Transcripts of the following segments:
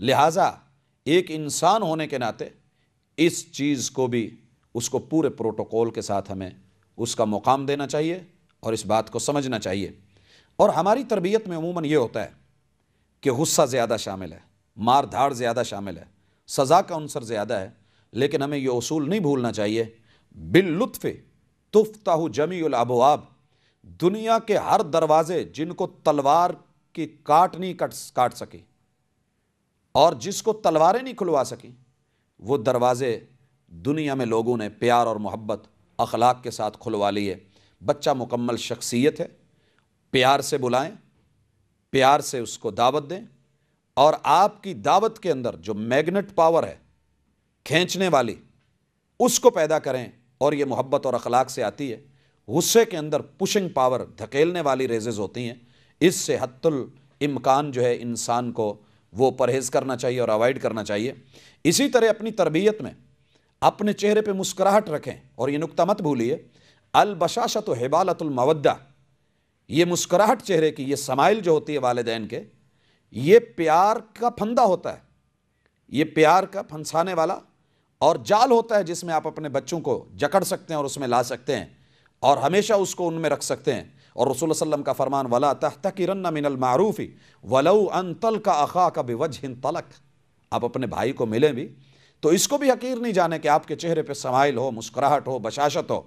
لہٰذا ایک انسان ہونے کے ناطے اس چیز کو بھی اس کو پورے پروٹوکول کے ساتھ ہمیں اس کا مقام دینا چاہیے اور اس بات کو سمجھنا چاہیے۔ اور ہماری تربیت میں عموماً یہ ہوتا ہے کہ غصہ زیادہ شامل ہے، مار دھاڑ زیادہ شامل ہے، سزا کا عنصر زیادہ ہے، لیکن ہمیں یہ اصول نہیں بھولنا چاہیے، باللطف تفتح جمیع الابواب، دنیا کے ہر دروازے جن کو تلوار کی کاٹ نہیں کاٹ سکی اور جس کو تلواریں نہیں کھلوا سکی، وہ دروازے دنیا میں لوگوں نے پیار اور محبت اخلاق کے ساتھ کھلوا لیے۔ بچہ مکمل شخصیت ہے، پیار سے بلائیں، پیار سے اس کو دعوت دیں، اور آپ کی دعوت کے اندر جو میگنٹ پاور ہے کھینچنے والی، اس کو پیدا کریں، اور یہ محبت اور اخلاق سے آتی ہے۔ غصے کے اندر پشنگ پاور، دھکیلنے والی ریزز ہوتی ہیں، اس سے حتی الامکان جو ہے انسان کو وہ پرہیز کرنا چاہیے اور اوائڈ کرنا چاہیے۔ اسی طرح اپنی تربیت میں اپنے چہرے پہ مسکراہٹ رکھیں، اور یہ نکتہ مت بھولیے، البشاشۃ حبالۃ المودہ، یہ مسکراہٹ چہرے کی، یہ سمائل جو ہوتی ہے والدین کے، یہ پیار کا پھندا ہوتا ہے، یہ پیار کا پھنسانے والا اور جال ہوتا ہے جس میں آپ اپنے بچوں کو جکڑ سکتے ہیں اور اس میں لا سکتے ہیں اور ہمیشہ اس کو ان میں رکھ سکتے ہیں۔ اور رسول اللہ صلی اللہ علیہ وسلم کا فرمان وَلَا تَحْتَقِرَنَّ مِنَ الْمَعْرُوفِ وَلَوْ أَن تَلْقَ أَخَاكَ بِوَجْهٍ طَلَقٍ، آپ اپنے بھائی کو ملیں بھی تو اس کو بھی حقیر نہیں جانے کہ آپ کے چہرے پہ سمائل ہو، مسکراہٹ ہو، بشاشت ہو،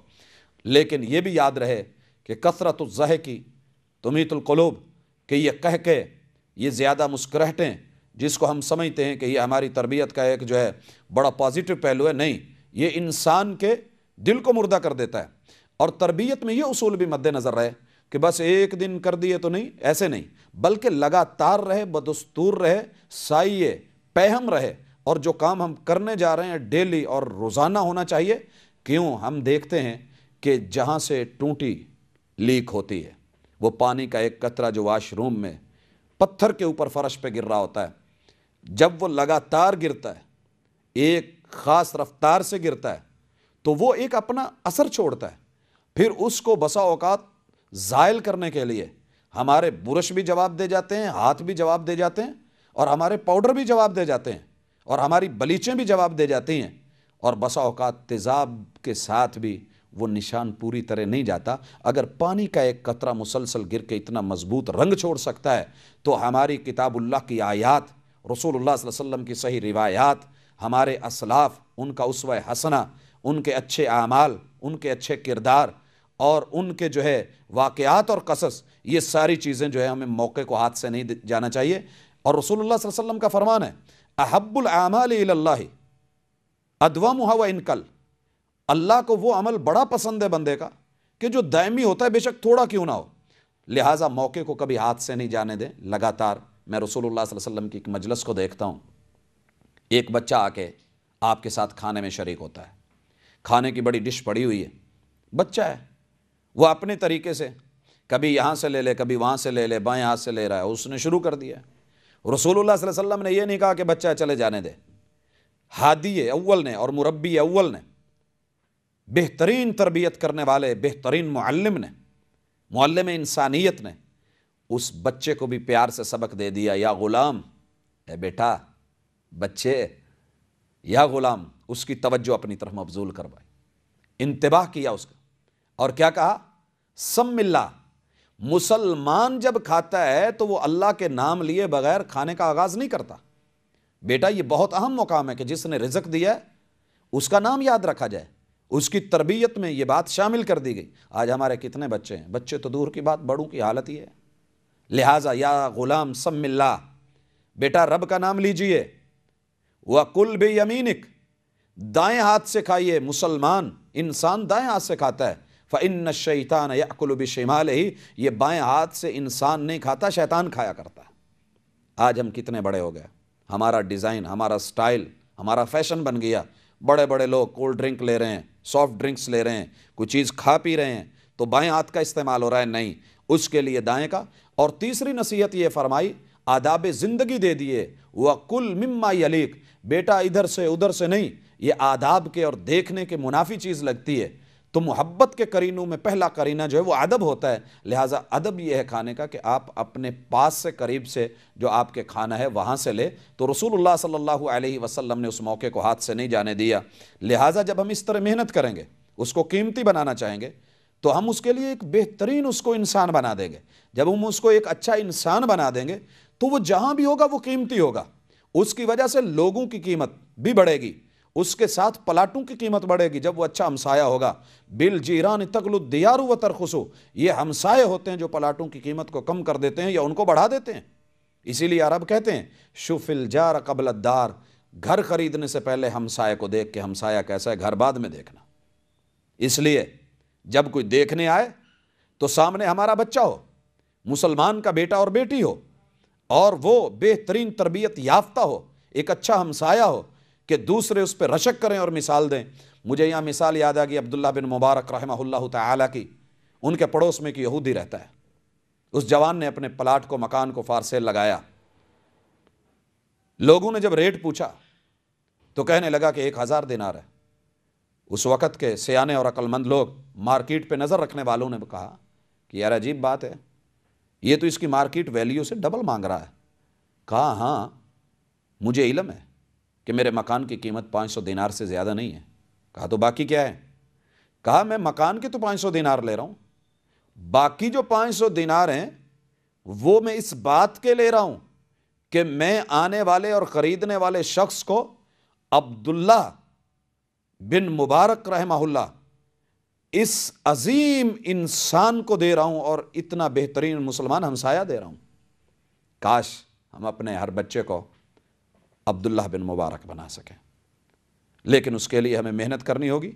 لیکن یہ بھی یاد رہے کہ کثرت الضحک تمیت القلوب، کہ یہ کہہ کے یہ زیادہ مسکراہٹیں جس کو ہم سمجھتے ہیں کہ یہ ہماری تربیت کا ایک جو ہے بڑا پازیٹو پہلو ہے، نہیں، یہ انسان کے دل کو مردہ کر دیتا ہے۔ اور تربیت میں یہ اصول بھی مد نظر رہے کہ بس ایک دن کر دیے تو نہیں، ایسے نہیں، بلکہ لگاتار رہے، بدستور رہے، سائیے پہم رہے، اور جو کام ہم کرنے جا رہے ہیں ڈیلی اور روزانہ ہونا چاہیے۔ کیوں؟ ہم دیکھتے ہیں کہ جہاں سے ٹونٹی لیک ہوتی ہے، وہ پانی کا ایک قطرہ جو واش روم میں پتھر کے اوپر فرش پہ گر رہا ہوتا ہے، جب وہ لگاتار گرتا ہے، ایک خاص رفتار سے گرتا ہے، تو وہ ایک اپنا اثر چھوڑتا ہے۔ پھر اس کو بسا اوقات زائل کرنے کے لیے ہمارے برش بھی جواب دے جاتے ہیں، ہاتھ بھی جواب دے جاتے ہیں، اور ہمارے پاؤڈر بھی جواب دے جاتے ہیں، اور ہماری بلیچیں بھی جواب دے جاتی ہیں، اور بسا اوقات تیزاب کے ساتھ بھی وہ نشان پوری طرح نہیں جاتا۔ اگر پانی کا ایک قطرہ مسلسل گر کے اتنا مضبوط رنگ چھوڑ سکتا ہے، تو ہماری کتاب اللہ کی آیات، رسول اللہ صلی اللہ علیہ وسلم کی صحیح روایات، ہمارے اسلاف، ان کا اسوہ حسنہ، ان کے اچھے اعمال، ان کے اچھے کردار، اور ان کے جو ہے واقعات اور قصص، یہ ساری چیزیں جو ہے ہمیں موقع کو ہاتھ سے نہیں جانا چاہیے۔ اور رسول اللہ صلی اللہ علیہ وسلم کا فرمان ہے احب الاعمال الی اللہ ادومھا وان قل، اللہ کو وہ عمل بڑا پسند ہے بندے کا کہ جو دائمی ہوتا ہے، بے شک تھوڑا کیوں نہ ہو۔ لہٰذا موقع کو کبھی ہاتھ سے نہیں جانے دیں، لگاتار۔ میں رسول اللہ صلی اللہ علیہ وسلم کی ایک مجلس کو دیکھتا ہوں، ایک بچہ آ کے آپ کے ساتھ کھانے میں شریک ہوتا ہے، کھانے کی بڑی ڈش پڑی ہوئی ہے، بچہ ہے، وہ اپنے طریقے سے کبھی یہاں سے لے لے، کبھی وہاں سے لے لے، بائیں ہاتھ سے لے رہا ہے، اس نے شروع کر دیا۔ رسول اللہ صلی اللہ علیہ وسلم نے یہ نہیں کہا کہ بچہ چلے جانے دے، ہادی اول نے اور مربی اول نے، بہترین تربیت کرنے والے، بہترین معلم نے، معلم انسانیت نے اس بچے کو بھی پیار سے سبق دے دیا، یا غلام، اے بیٹا، بچے، یا غلام، اس کی توجہ اپنی طرف مبذول کروائی، انتباہ کیا اس کا، اور کیا کہا؟ سم اللہ۔ مسلمان جب کھاتا ہے تو وہ اللہ کے نام لیے بغیر کھانے کا آغاز نہیں کرتا۔ بیٹا، یہ بہت اہم مقام ہے کہ جس نے رزق دیا ہے اس کا نام یاد رکھا جائے، اس کی تربیت میں یہ بات شامل کر دی گئی۔ آج ہمارے کتنے بچے ہیں، بچے تو دور کی بات، بڑوں کی حالت یہ ہے۔ لہٰذا یا غلام سم اللہ، بیٹا رب کا نام لیجئے، وَقُلْ بِيَمِينِكَ، دائیں ہاتھ سے کھائیے۔ مسلمان انسان دائیں ہاتھ سے کھاتا ہے، فَإِنَّ الشَّيْطَانَ يَأْكُلُ بِشِمَالِهِ، یہ بائیں ہاتھ سے انسان نہیں کھاتا، شیطان کھایا کرتا ہے۔ آج ہم کتنے بڑے ہو گئے، ہمارا ڈیزائن، ہمارا سٹائل، ہمارا فیشن بن گیا، بڑے بڑے لوگ کولڈ ڈرنک لے رہے ہیں، سافٹ ڈرنکس لے رہے ہیں، کوئی چیز کھا پی رہے ہیں تو بائیں ہاتھ کا استعمال ہو رہا ہے، نہیں، اس کے لیے دائیں کا۔ اور تیسری نصیحت یہ فرمائی، آداب زندگی دے دیے، وَقُلْ مِمَّا يَلِيقُ، بیٹا ادھر سے ادھر سے نہیں، یہ آداب کے اور دیکھنے کے منافی چیز لگتی ہے، تو محبت کے قرینوں میں پہلا قرینہ جو ہے وہ ادب ہوتا ہے، لہٰذا ادب یہ ہے کھانے کا کہ آپ اپنے پاس سے قریب سے جو آپ کے کھانا ہے وہاں سے لے، تو رسول اللہ صلی اللہ علیہ وسلم نے اس موقع کو ہاتھ سے نہیں جانے دیا۔ لہٰذا جب ہم اس طرح محنت کریں گے، اس کو قیمتی بنانا چاہیں گے، تو ہم اس کے لیے ایک بہترین اس کو انسان بنا دیں گے۔ جب ہم اس کو ایک اچھا انسان بنا دیں گے تو وہ جہاں بھی ہوگا وہ قیمتی ہوگا، اس کی وجہ سے لوگوں کی قیمت بھی بڑھے گی، اس کے ساتھ پلاٹوں کی قیمت بڑھے گی جب وہ اچھا ہمسایہ ہوگا۔ بالجیران تغلو الدیار و ترخصو، یہ ہمسائے ہوتے ہیں جو پلاٹوں کی قیمت کو کم کر دیتے ہیں یا ان کو بڑھا دیتے ہیں۔ اسی لیے عرب کہتے ہیں شوف الجار قبل الدار، گھر خریدنے سے پہلے ہمسائے کو دیکھ کے ہمسایہ کیسا ہے گھر بعد میں دیکھنا۔ اس لیے جب کوئی دیکھنے آئے تو سامنے ہمارا بچہ ہو، مسلمان کا بیٹا اور بیٹی ہو، اور وہ بہترین تربیت یافتہ ہو، ایک اچھا ہمسایہ ہو کہ دوسرے اس پہ رشک کریں اور مثال دیں۔ مجھے یہاں مثال یاد آ گئی عبداللہ بن مبارک رحمہ اللہ تعالیٰ کی۔ ان کے پڑوس میں ایک یہودی رہتا ہے، اس جوان نے اپنے پلاٹ کو، مکان کو فار سیل لگایا۔ لوگوں نے جب ریٹ پوچھا تو کہنے لگا کہ 1000 دینار ہے۔ اس وقت کے سیانے اور عقل مند لوگ، مارکیٹ پہ نظر رکھنے والوں نے کہا کہ یار عجیب بات ہے، یہ تو اس کی مارکیٹ ویلیو سے ڈبل مانگ رہا ہے۔ کہا ہاں مجھے علم ہے کہ میرے مکان کی قیمت 500 دینار سے زیادہ نہیں ہے۔ کہا تو باقی کیا ہے؟ کہا میں مکان کے تو 500 دینار لے رہا ہوں، باقی جو 500 دینار ہیں وہ میں اس بات کے لے رہا ہوں کہ میں آنے والے اور خریدنے والے شخص کو عبداللہ بن مبارک رحمہ اللہ اس عظیم انسان کو دے رہا ہوں اور اتنا بہترین مسلمان ہمسایہ دے رہا ہوں۔ کاش ہم اپنے ہر بچے کو عبداللہ بن مبارک بنا سکیں، لیکن اس کے لیے ہمیں محنت کرنی ہوگی۔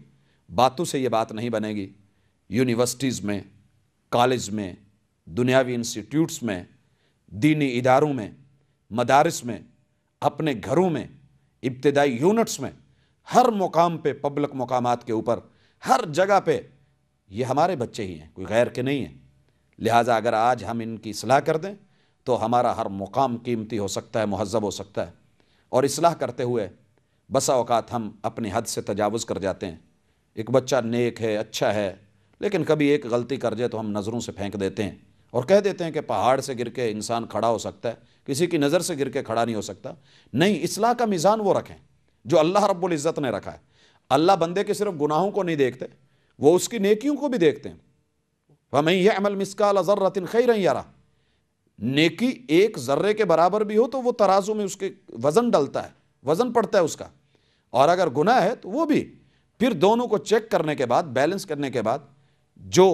باتوں سے یہ بات نہیں بنے گی۔ یونیورسٹیز میں، کالج میں، دنیاوی انسٹیٹیوٹس میں، دینی اداروں میں، مدارس میں، اپنے گھروں میں، ابتدائی یونٹس میں، ہر مقام پہ، پبلک مقامات کے اوپر، ہر جگہ پہ یہ ہمارے بچے ہی ہیں، کوئی غیر کے نہیں ہیں۔ لہٰذا اگر آج ہم ان کی اصلاح کر دیں تو ہمارا ہر مقام قیمتی ہو سکتا ہے، مہذب ہو سکتا ہے۔ اور اصلاح کرتے ہوئے بسا اوقات ہم اپنی حد سے تجاوز کر جاتے ہیں۔ ایک بچہ نیک ہے، اچھا ہے، لیکن کبھی ایک غلطی کر جائے تو ہم نظروں سے پھینک دیتے ہیں اور کہہ دیتے ہیں کہ پہاڑ سے گر کے انسان کھڑا ہو سکتا ہے، کسی کی نظر سے گر کے کھڑا نہیں ہو سکتا۔ نہیں، اصلاح کا میزان وہ رکھیں جو اللہ رب العزت نے رکھا ہے۔ اللہ بندے کے صرف گناہوں کو نہیں دیکھتے، وہ اس کی نیکیوں کو بھی دیکھتے ہیں۔ وَمَن يَعْمَلْ مِثْقَالَ ذَرَّةٍ خَيْرًا يَرَهُ، نیکی ایک ذرے کے برابر بھی ہو تو وہ ترازو میں اس کے وزن ڈلتا ہے، وزن پڑتا ہے اس کا، اور اگر گناہ ہے تو وہ بھی۔ پھر دونوں کو چیک کرنے کے بعد، بیلنس کرنے کے بعد جو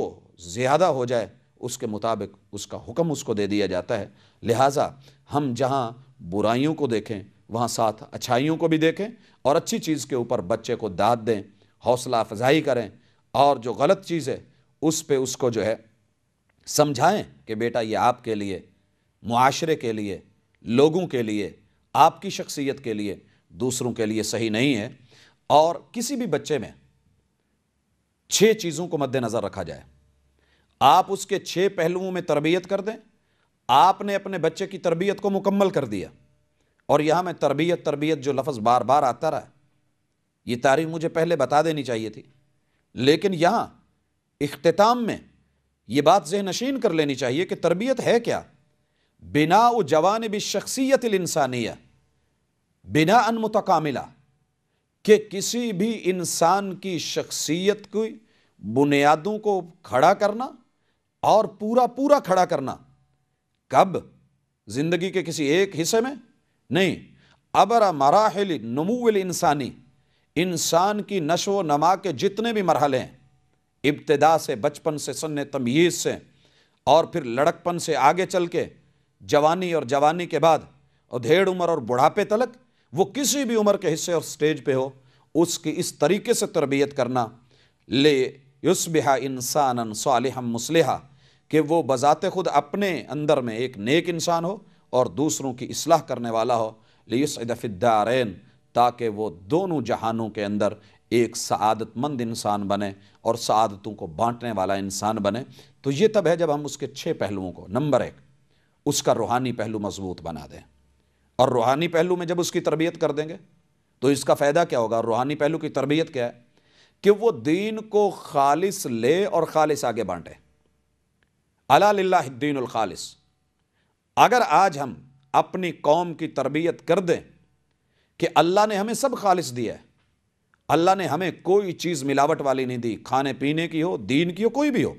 زیادہ ہو جائے اس کے مطابق اس کا حکم اس کو دے دیا جاتا ہے۔ لہٰذا ہم جہاں برائیوں کو دیکھیں وہاں ساتھ اچھائیوں کو بھی دیکھیں، اور اچھی چیز کے اوپر بچے کو داد دیں، حوصلہ افزائی کریں، اور جو غلط چیز ہے اس پہ اس کو جو ہے سمجھائیں کہ بیٹا یہ آپ کے لیے، معاشرے کے لیے، لوگوں کے لیے، آپ کی شخصیت کے لیے، دوسروں کے لیے صحیح نہیں ہے۔ اور کسی بھی بچے میں 6 چیزوں کو مد نظر رکھا جائے، آپ اس کے 6 پہلوؤں میں تربیت کر دیں۔ آپ نے اپنے بچے کی تربیت کو مکمل کر دیا، اور یہاں میں تربیت جو لفظ بار بار آتا رہا، یہ تعریف مجھے پہلے بتا دینی چاہیے تھی، لیکن یہاں اختتام میں یہ بات ذہن نشین کر لینی چاہیے کہ تربیت ہے کیا؟ بناء جوانب الشخصیت الانسانیہ بناء متکاملہ، کہ کسی بھی انسان کی شخصیت کی بنیادوں کو کھڑا کرنا اور پورا کھڑا کرنا۔ کب؟ زندگی کے کسی ایک حصے میں نہیں، عبر مراحل نمو الانسانی، انسان کی نشو و نما کے جتنے بھی مرحلے ہیں، ابتدا سے، بچپن سے، سن تمییز سے، اور پھر لڑکپن سے آگے چل کے جوانی، اور جوانی کے بعد ادھیڑ عمر اور بڑھاپے تلک، وہ کسی بھی عمر کے حصے اور سٹیج پہ ہو، اس کی اس طریقے سے تربیت کرنا لے یصبح انسانا صالحا مصلحا، کہ وہ بذات خود اپنے اندر میں ایک نیک انسان ہو اور دوسروں کی اصلاح کرنے والا ہو، لیسعد فی الدارین، تاکہ وہ دونوں جہانوں کے اندر ایک سعادت مند انسان بنے اور سعادتوں کو بانٹنے والا انسان بنے۔ تو یہ تب ہے جب ہم اس کے 6 پہلوؤں کو، نمبر 1 اس کا روحانی پہلو مضبوط بنا دیں، اور روحانی پہلو میں جب اس کی تربیت کر دیں گے تو اس کا فائدہ کیا ہوگا؟ روحانی پہلو کی تربیت کیا ہے کہ وہ دین کو خالص لے اور خالص آگے بانٹے۔ الا للہ الدین الخالص۔ اگر آج ہم اپنی قوم کی تربیت کر دیں کہ اللہ نے ہمیں سب خالص دیا ہے، اللہ نے ہمیں کوئی چیز ملاوٹ والی نہیں دی، کھانے پینے کی ہو، دین کی ہو، کوئی بھی ہو،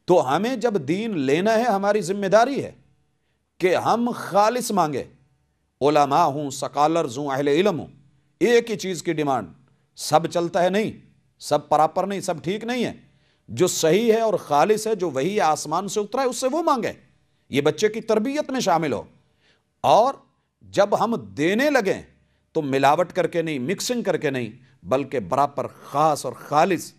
تو ہمیں جب دین لینا ہے ہماری ذمہ داری ہے کہ ہم خالص مانگے۔ علماء ہوں، سکالرز ہوں، اہل علم ہوں، ایک ہی چیز کی ڈیمانڈ، سب چلتا ہے نہیں، سب پراپر نہیں، سب ٹھیک نہیں ہے، جو صحیح ہے اور خالص ہے، جو وہی آسمان سے اترا ہے اس سے وہ مانگے، یہ بچے کی تربیت میں شامل ہو۔ اور جب ہم دینے لگیں تو ملاوٹ کر کے نہیں، مکسنگ کر کے نہیں، بلکہ برابر خاص اور خالص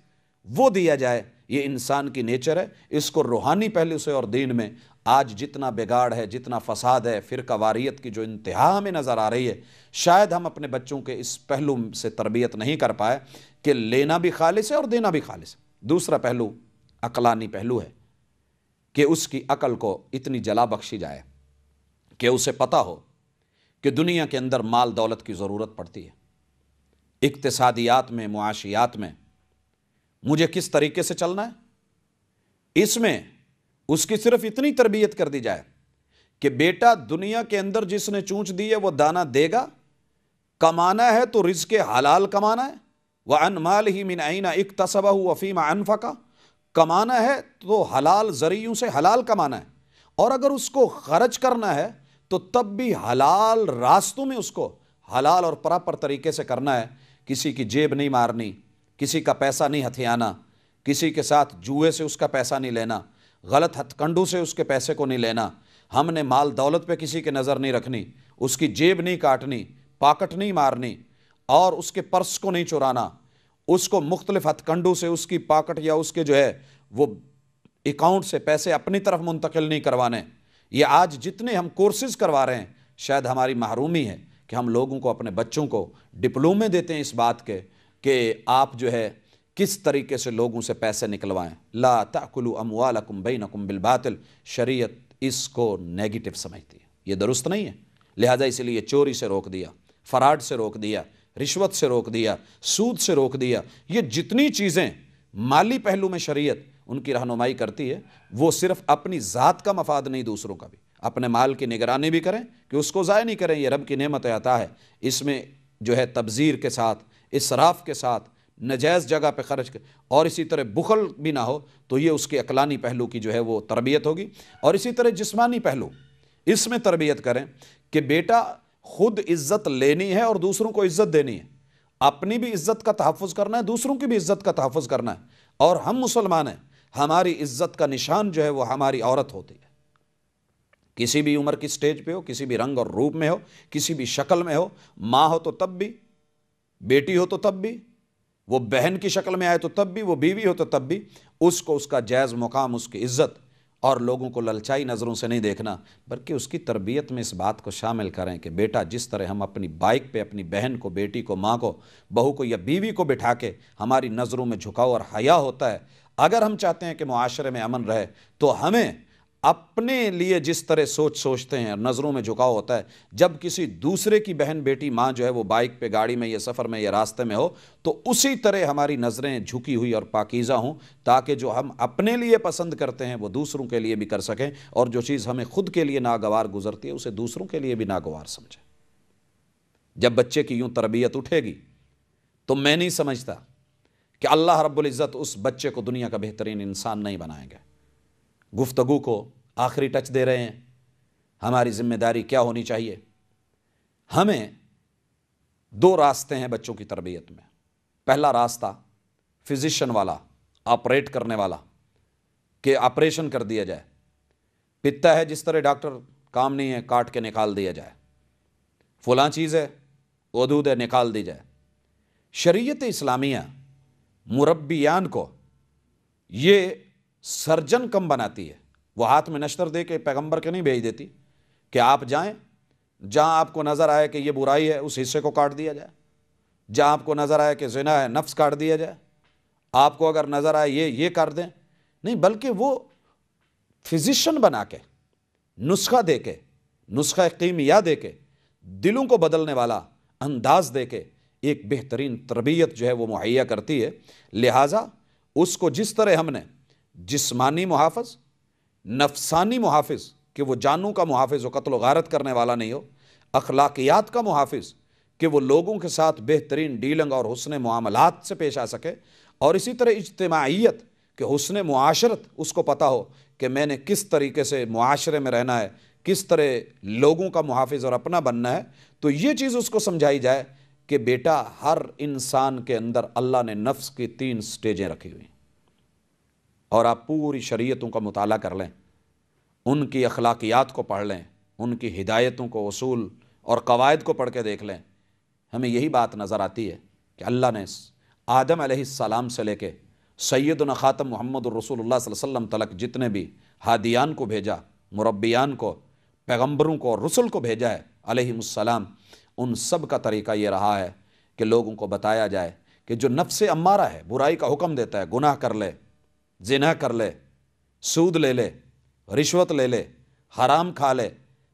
وہ دیا جائے۔ یہ انسان کی نیچر ہے، اس کو روحانی پہلو سے اور دین میں آج جتنا بگاڑ ہے، جتنا فساد ہے، فرقہ واریت کی جو انتہا ہمیں نظر آ رہی ہے، شاید ہم اپنے بچوں کے اس پہلو سے تربیت نہیں کر پائے کہ لینا بھی خالص ہے اور دینا بھی خالص ہے۔ دوسرا پہلو عقلانی پہلو ہے کہ اس کی عقل کو اتنی جلا بخشی جائے کہ اسے پتہ ہو کہ دنیا کے اندر مال دولت کی ضرورت پڑتی ہے، اقتصادیات میں، معاشیات میں مجھے کس طریقے سے چلنا ہے۔ اس میں اس کی صرف اتنی تربیت کر دی جائے کہ بیٹا دنیا کے اندر جس نے چونچ دی ہے وہ دانہ دے گا، کمانا ہے تو رزق حلال کمانا ہے، وَعَنْ مَالِهِ مِنْ أَيْنَ اكْتَسَبَهُ وَفِيمَ أَنْفَقَ، کمانا ہے تو حلال ذریعوں سے حلال کمانا ہے، اور اگر اس کو خرچ کرنا ہے تو تب بھی حلال راستوں میں اس کو حلال اور پراپر طریقے سے کرنا ہے۔ کسی کی جیب نہیں مارنی، کسی کا پیسہ نہیں ہتھیانا، کسی کے ساتھ جوئے سے اس کا پیسہ نہیں لینا، غلط ہتھ کنڈوں سے اس کے پیسے کو نہیں لینا۔ ہم نے مال دولت پہ کسی کے نظر نہیں رکھنی، اس کی جیب نہیں کاٹنی، پاکٹ نہیں مارنی، اور اس کے پرس کو نہیں چرانا، اس کو مختلف ہتھ کنڈوں سے اس کی پاکٹ یا اس کے جو ہے وہ اکاؤنٹ سے پیسے اپنی طرف منتقل نہیں کروانے۔ یہ آج جتنے ہم کورسز کروا رہے ہیں، شاید ہماری محرومی ہے کہ ہم لوگوں کو، اپنے بچوں کو ڈپلومے دیتے ہیں اس بات کے کہ آپ جو ہے کس طریقے سے لوگوں سے پیسے نکلوائیں۔ لا تأکلوا اموالکم بینکم بالباطل، شریعت اس کو نیگیٹو سمجھتی ہے، یہ درست نہیں ہے، لہذا اس لیے چوری سے روک دیا، فراڈ سے روک دیا، رشوت سے روک دیا، سود سے روک دیا۔ یہ جتنی چیزیں مالی پہلو میں شریعت ان کی رہنمائی کرتی ہے، وہ صرف اپنی ذات کا مفاد نہیں، دوسروں کا بھی، اپنے مال کی نگرانی بھی کریں کہ اس کو ضائع نہیں کریں، یہ رب کی نعمت عطا ہے، اس میں جو ہے تبذیر کے ساتھ، اسراف کے ساتھ، نجائز جگہ پہ خرچ کر، اور اسی طرح بخل بھی نہ ہو، تو یہ اس کے عقلانی پہلو کی جو ہے وہ تربیت ہوگی۔ اور اسی طرح جسمانی پہلو، اس میں تربیت کریں کہ بیٹا خود عزت لینی ہے اور دوسروں کو عزت دینی ہے، اپنی بھی عزت کا تحفظ کرنا ہے، دوسروں کی بھی عزت کا تحفظ کرنا ہے۔ اور ہم مسلمان ہیں، ہماری عزت کا نشان جو ہے وہ ہماری عورت ہوتی ہے، کسی بھی عمر کی سٹیج پہ ہو، کسی بھی رنگ اور روپ میں ہو، کسی بھی شکل میں ہو، ماں ہو تو تب بھی، بیٹی ہو تو تب بھی، وہ بہن کی شکل میں آئے تو تب بھی، وہ بیوی ہو تو تب بھی، اس کو اس کا جائز مقام، اس کی عزت، اور لوگوں کو للچائی نظروں سے نہیں دیکھنا، بلکہ اس کی تربیت میں اس بات کو شامل کریں کہ بیٹا جس طرح ہم اپنی بائک پہ اپنی بہن کو، بیٹی کو، ماں کو، بہو کو یا بیوی کو بٹھا کے ہماری نظروں میں جھکاؤ اور حیا ہوتا ہے، اگر ہم چاہتے ہیں کہ معاشرے میں امن رہے تو ہمیں اپنے لیے جس طرح سوچتے ہیں اور نظروں میں جھکاؤ ہوتا ہے، جب کسی دوسرے کی بہن، بیٹی، ماں جو ہے وہ بائک پہ، گاڑی میں یا سفر میں یا راستے میں ہو تو اسی طرح ہماری نظریں جھکی ہوئی اور پاکیزہ ہوں، تاکہ جو ہم اپنے لیے پسند کرتے ہیں وہ دوسروں کے لیے بھی کر سکیں، اور جو چیز ہمیں خود کے لیے ناگوار گزرتی ہے اسے دوسروں کے لیے بھی ناگوار سمجھیں۔ جب بچے کی یوں تربیت اٹھے گی تو میں نہیں سمجھتا کہ اللہ رب العزت اس بچے کو دنیا کا بہترین انسان نہیں بنائیں گے۔ گفتگو کو آخری ٹچ دے رہے ہیں، ہماری ذمہ داری کیا ہونی چاہیے؟ ہمیں دو راستے ہیں بچوں کی تربیت میں۔ پہلا راستہ فزیشین والا، آپریٹ کرنے والا، کہ آپریشن کر دیا جائے، پتا ہے جس طرح ڈاکٹر کام نہیں ہے کاٹ کے نکال دیا جائے، فلاں چیز ہے حدود ہے نکال دی جائے۔ شریعت اسلامیہ مربیان کو یہ سرجن کم بناتی ہے، وہ ہاتھ میں نشتر دے کے پیغمبر کے نہیں بھیج دیتی کہ آپ جائیں، جہاں آپ کو نظر آئے کہ یہ برائی ہے اس حصے کو کاٹ دیا جائے، جہاں آپ کو نظر آئے کہ زنا ہے نفس کاٹ دیا جائے، آپ کو اگر نظر آئے یہ کر دیں، نہیں، بلکہ وہ فزیشین بنا کے، نسخہ دے کے، نسخہ کیمیا دے کے، دلوں کو بدلنے والا انداز دے کے ایک بہترین تربیت جو ہے وہ مہیا کرتی ہے۔ لہٰذا اس کو جس طرح ہم نے جسمانی محافظ، نفسانی محافظ کہ وہ جانوں کا محافظ ہو، قتل و غارت کرنے والا نہیں ہو، اخلاقیات کا محافظ کہ وہ لوگوں کے ساتھ بہترین ڈیلنگ اور حسن معاملات سے پیش آ سکے، اور اسی طرح اجتماعیت کہ حسن معاشرت اس کو پتہ ہو کہ میں نے کس طریقے سے معاشرے میں رہنا ہے، کس طرح لوگوں کا محافظ اور اپنا بننا ہے، تو یہ چیز اس کو سمجھائی جائے کہ بیٹا ہر انسان کے اندر اللہ نے نفس کی 3 سٹیجیں رکھی ہوئی، اور آپ پوری شریعتوں کا مطالعہ کر لیں، ان کی اخلاقیات کو پڑھ لیں، ان کی ہدایتوں کو، اصول اور قواعد کو پڑھ کے دیکھ لیں، ہمیں یہی بات نظر آتی ہے کہ اللہ نے آدم علیہ السلام سے لے کے سیدنا خاتم محمد الرسول اللہ صلی اللہ علیہ وسلم تلک جتنے بھی ہادیان کو بھیجا، مربیان کو، پیغمبروں کو اور رسل کو بھیجا ہے علیہم السلام، ان سب کا طریقہ یہ رہا ہے کہ لوگوں کو بتایا جائے کہ جو نفس امارہ ہے، برائی کا حکم دیتا ہے، گناہ کر لے، زنا کر لے، سود لے لے، رشوت لے لے، حرام کھا لے،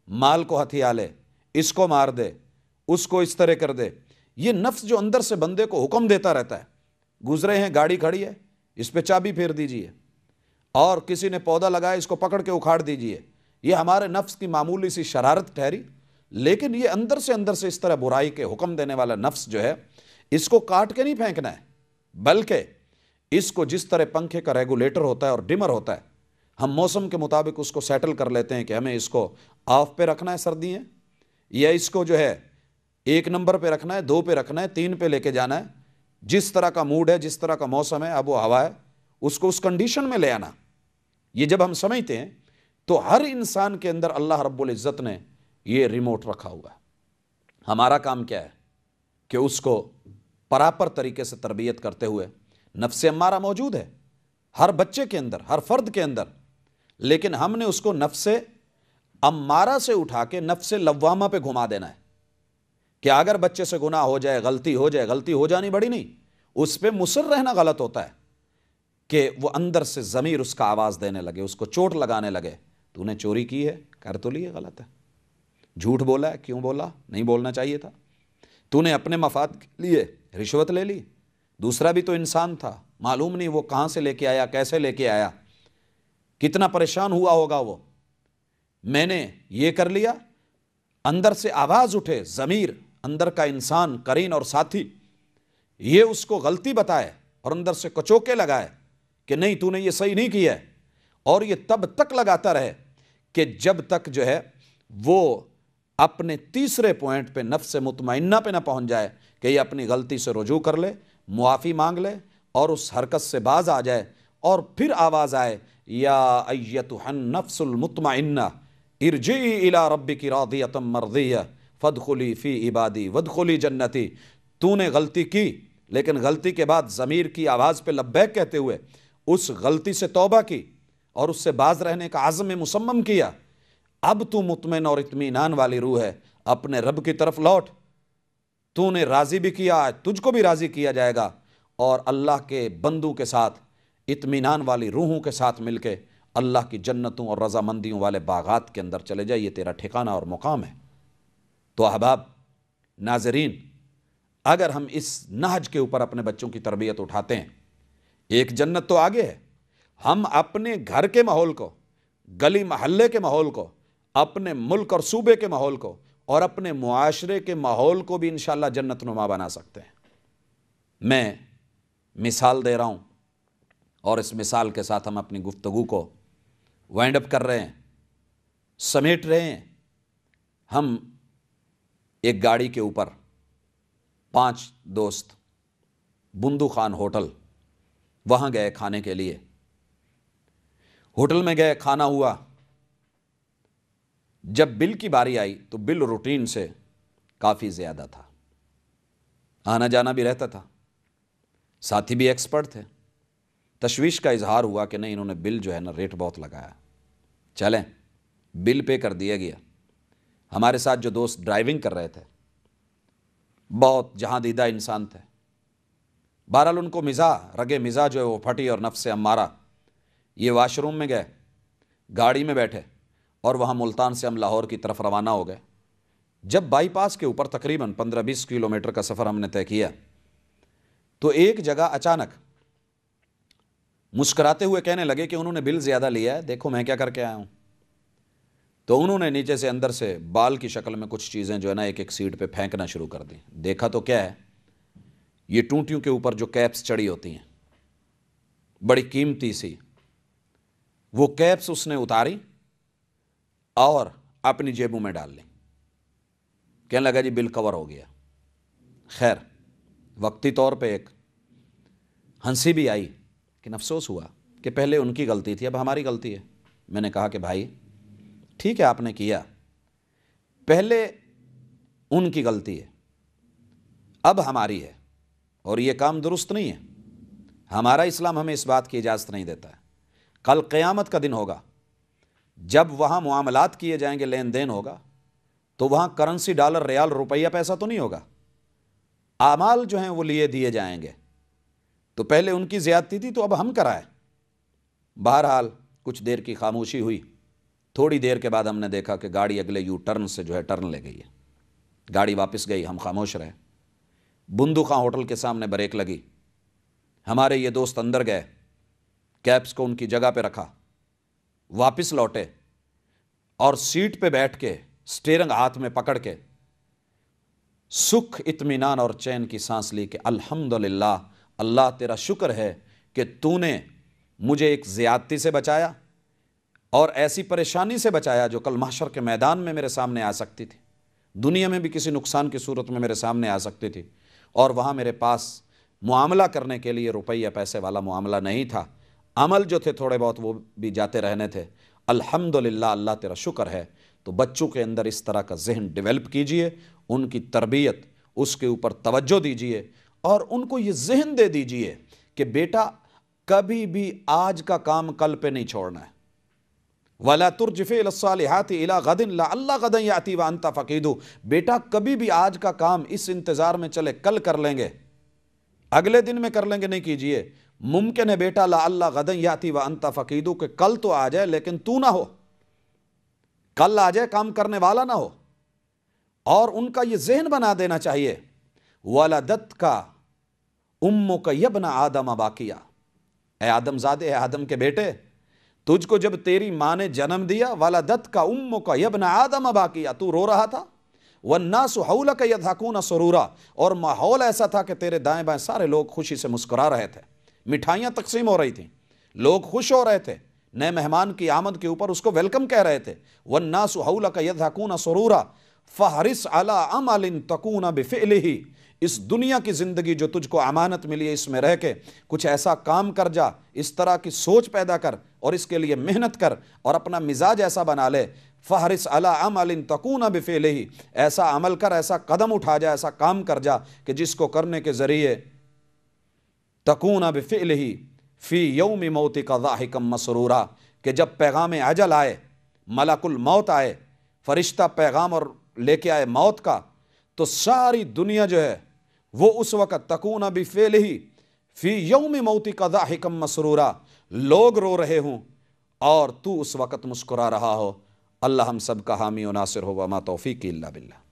مال کو ہتھیا لے، اس کو مار دے، اس کو اس طرح کر دے، یہ نفس جو اندر سے بندے کو حکم دیتا رہتا ہے، گزرے ہیں گاڑی کھڑی ہے اس پہ چابی پھیر دیجئے، اور کسی نے پودا لگایا اس کو پکڑ کے اکھاڑ دیجئے، یہ ہمارے نفس کی معمولی سی شرارت ٹھہری، لیکن یہ اندر سے اس طرح برائی کے حکم دینے والا نفس جو ہے، اس کو کاٹ کے نہیں پھینکنا ہے، بلکہ اس کو جس طرح پنکھے کا ریگولیٹر ہوتا ہے اور ڈمر ہوتا ہے، ہم موسم کے مطابق اس کو سیٹل کر لیتے ہیں کہ ہمیں اس کو آف پہ رکھنا ہے سردی ہے، یا اس کو جو ہے 1 نمبر پہ رکھنا ہے، 2 پہ رکھنا ہے، 3 پہ لے کے جانا ہے، جس طرح کا موڈ ہے، جس طرح کا موسم ہے، آب و ہوا ہے، اس کو اس کنڈیشن میں لے آنا۔ یہ جب ہم سمجھتے ہیں تو ہر انسان کے اندر اللہ رب العزت نے یہ ریموٹ رکھا ہوا ہے، ہمارا کام کیا ہے کہ اس کو پراپر طریقے سے تربیت کرتے ہوئے، نفس امارہ موجود ہے ہر بچے کے اندر، ہر فرد کے اندر، لیکن ہم نے اس کو نفس امارہ سے اٹھا کے نفس لوامہ پہ گھما دینا ہے کہ اگر بچے سے گناہ ہو جائے، غلطی ہو جانی بڑی نہیں، اس پہ مصر رہنا غلط ہوتا ہے کہ وہ اندر سے ضمیر اس کا آواز دینے لگے، اس کو چوٹ لگانے لگے، تو نے چوری کی ہے، کر تو لیے، غلط ہے، جھوٹ بولا ہے، کیوں بولا، نہیں بولنا چاہیے تھا، تو نے اپنے مفاد کے لیے رشوت لے لی، دوسرا بھی تو انسان تھا، معلوم نہیں وہ کہاں سے لے کے آیا، کیسے لے کے آیا، کتنا پریشان ہوا ہوگا وہ، میں نے یہ کر لیا، اندر سے آواز اٹھے، ضمیر اندر کا انسان، قرین اور ساتھی، یہ اس کو غلطی بتائے اور اندر سے کچوکے لگائے کہ نہیں تو نے یہ صحیح نہیں کیا ہے، اور یہ تب تک لگاتا رہے کہ جب تک جو ہے وہ اپنے تیسرے پوائنٹ پہ، نفس مطمئنہ پہ نہ پہنچ جائے کہ یہ اپنی غلطی سے رجوع کر لے، معافی مانگ لے اور اس حرکت سے باز آ جائے، اور پھر آواز آئے یا ایتھا النفس المطمئنہ ارجعی الی ربک راضیۃ مرضیہ فادخلی فی عبادی وادخلی جنتی، تو نے غلطی کی لیکن غلطی کے بعد ضمیر کی آواز پہ لبیک کہتے ہوئے اس غلطی سے توبہ کی اور اس سے باز رہنے کا عزم مصمم کیا، اب تو مطمئن اور اطمینان والی روح ہے، اپنے رب کی طرف لوٹ، تو نے راضی بھی کیا، تجھ کو بھی راضی کیا جائے گا، اور اللہ کے بندوں کے ساتھ، اطمینان والی روحوں کے ساتھ مل کے اللہ کی جنتوں اور رضامندیوں والے باغات کے اندر چلے جائے، یہ تیرا ٹھکانہ اور مقام ہے۔ تو احباب ناظرین، اگر ہم اس نہج کے اوپر اپنے بچوں کی تربیت اٹھاتے ہیں، ایک جنت تو آگے ہے، ہم اپنے گھر کے ماحول کو، گلی محلے کے ماحول کو، اپنے ملک اور صوبے کے ماحول کو اور اپنے معاشرے کے ماحول کو بھی انشاءاللہ جنت نما بنا سکتے ہیں۔ میں مثال دے رہا ہوں اور اس مثال کے ساتھ ہم اپنی گفتگو کو وائنڈ اپ کر رہے ہیں، سمیٹ رہے ہیں۔ ہم ایک گاڑی کے اوپر 5 دوست بندو خان ہوٹل، وہاں گئے کھانے کے لیے، ہوٹل میں گئے، کھانا ہوا، جب بل کی باری آئی تو بل روٹین سے کافی زیادہ تھا، آنا جانا بھی رہتا تھا، ساتھی بھی ایکسپرٹ تھے، تشویش کا اظہار ہوا کہ نہیں انہوں نے بل جو ہے نا ریٹ بہت لگایا، چلیں بل پے کر دیا گیا۔ ہمارے ساتھ جو دوست ڈرائیونگ کر رہے تھے بہت جہاں دیدہ انسان تھے، بہرحال ان کو رگے مزاح جو ہے وہ پھٹی اور نفس امارہ، یہ واش روم میں گئے، گاڑی میں بیٹھے اور وہاں ملتان سے ہم لاہور کی طرف روانہ ہو گئے۔ جب بائی پاس کے اوپر تقریباً 15-20 کلومیٹر کا سفر ہم نے طے کیا تو ایک جگہ اچانک مسکراتے ہوئے کہنے لگے کہ انہوں نے بل زیادہ لیا ہے، دیکھو میں کیا کر کے آیا ہوں۔ تو انہوں نے نیچے سے اندر سے بال کی شکل میں کچھ چیزیں جو ہے نا ایک ایک سیٹ پہ پھینکنا شروع کر دیں۔ دیکھا تو کیا ہے، یہ ٹونٹیوں کے اوپر جو کیپس چڑی ہوتی ہیں بڑی قیمتی سی، وہ کیپس اس نے اتاری اور اپنی جیبوں میں ڈال لی۔ کہنے لگا جی بل کور ہو گیا۔ خیر وقتی طور پہ ایک ہنسی بھی آئی کہ افسوس ہوا کہ پہلے ان کی غلطی تھی، اب ہماری غلطی ہے۔ میں نے کہا کہ بھائی ٹھیک ہے آپ نے کیا، پہلے ان کی غلطی ہے، اب ہماری ہے، اور یہ کام درست نہیں ہے۔ ہمارا اسلام ہمیں اس بات کی اجازت نہیں دیتا ہے۔ کل قیامت کا دن ہوگا، جب وہاں معاملات کیے جائیں گے، لین دین ہوگا، تو وہاں کرنسی ڈالر ریال روپیہ پیسہ تو نہیں ہوگا، اعمال جو ہیں وہ لیے دیے جائیں گے۔ تو پہلے ان کی زیادتی تھی تو اب ہم کرائے۔ بہرحال کچھ دیر کی خاموشی ہوئی، تھوڑی دیر کے بعد ہم نے دیکھا کہ گاڑی اگلے یو ٹرن سے جو ہے ٹرن لے گئی ہے۔ گاڑی واپس گئی، ہم خاموش رہے۔ بندو خاں ہوٹل کے سامنے بریک لگی، ہمارے یہ دوست اندر گئے، کیپس کو ان کی جگہ پہ رکھا، واپس لوٹے اور سیٹ پہ بیٹھ کے سٹیئرنگ ہاتھ میں پکڑ کے سکھ اطمینان اور چین کی سانس لی کہ الحمدللہ، اللہ تیرا شکر ہے کہ تو نے مجھے ایک زیادتی سے بچایا اور ایسی پریشانی سے بچایا جو کل محشر کے میدان میں میرے سامنے آ سکتی تھی، دنیا میں بھی کسی نقصان کی صورت میں میرے سامنے آ سکتی تھی، اور وہاں میرے پاس معاملہ کرنے کے لیے روپیہ پیسے والا معاملہ نہیں تھا، عمل جو تھے تھوڑے بہت وہ بھی جاتے رہنے تھے۔ الحمدللہ، اللہ تیرا شکر ہے۔ تو بچوں کے اندر اس طرح کا ذہن ڈیولپ کیجئے، ان کی تربیت، اس کے اوپر توجہ دیجئے، اور ان کو یہ ذہن دے دیجئے کہ بیٹا کبھی بھی آج کا کام کل پہ نہیں چھوڑنا ہے۔ وَلَا تُرْجِ فِعْلَ الصَّالِحَاتِ إِلَىٰ غَدٍ لَعَلَّ غَدًا يَأْتِي وَأَنْتَ فَقِيدُ۔ بیٹا کبھی بھی آج کا کام اس انتظار میں چلے کل کر لیں گے، اگلے دن میں کر لیں گے نہیں کیجئے۔ ممکن ہے بیٹا لَعَلَّ غَدًا يَأْتِي وَأَنْتَ فَقِيدُ کہ کل تو آ جائے لیکن تو نہ ہو، کل آ جائے کام کرنے والا نہ ہو۔ اور ان کا یہ ذہن بنا دینا چاہیے، وَلَدَتْكَ أُمُّكَ يَا ابْنَ آدَمَ بَاكِيًا، اے آدم زادے، اے آدم کے بیٹے، تجھ کو جب تیری ماں نے جنم دیا، وَلَدَتْكَ أُمُّكَ يَا ابْنَ آدَمَ بَاكِيًا، تو رو رہا تھا، وَالنَّاسُ حَوْلَكَ يَضْحَكُونَ سُرُورًا، اور ماحول ایسا تھا کہ تیرے دائیں بائیں سارے لوگ خوشی سے مسکرا رہے تھے، مٹھائیاں تقسیم ہو رہی تھیں، لوگ خوش ہو رہے تھے، نئے مہمان کی آمد کے اوپر اس کو ویلکم کہہ رہے تھے۔ وَالنَّاسُ حَوْلَكَ يَضْحَكُونَ سُرُورًا فَحْرِصْ عَلَىٰ عَمَلٍ تَكُونَ بِفِعْلِهِ، اس دنیا کی زندگی جو تجھ کو امانت ملی ہے، اس میں رہ کے کچھ ایسا کام کر جا، اس طرح کی سوچ پیدا کر اور اس کے لیے محنت کر اور اپنا مزاج ایسا بنا لے۔ فَحْرِصْ عَلَىٰ عَمَلٍ تَكُونَ بِفِعْلِهِ، ایسا عمل کر، ایسا قدم اٹھا جا، ایسا کام کر جا کہ جس کو کرنے کے ذریعے تَكُونَ بِفِعْلِهِ فِي يَوْمِ مَوْتِكَ ضَاحِكًا مَسْرُورًا، کہ جب پیغام اجل آئے، ملک الموت آئے، فرشتہ پیغام اور لے کے آئے موت کا، تو ساری دنیا جو ہے وہ اس وقت تکون بفعلہ فی یوم موتک ضاحکا مسرورا، لوگ رو رہے ہوں اور تو اس وقت مسکرا رہا ہو۔ اللہ ہم سب کا حامی و ناصر ہو، وما توفیقی الا باللہ۔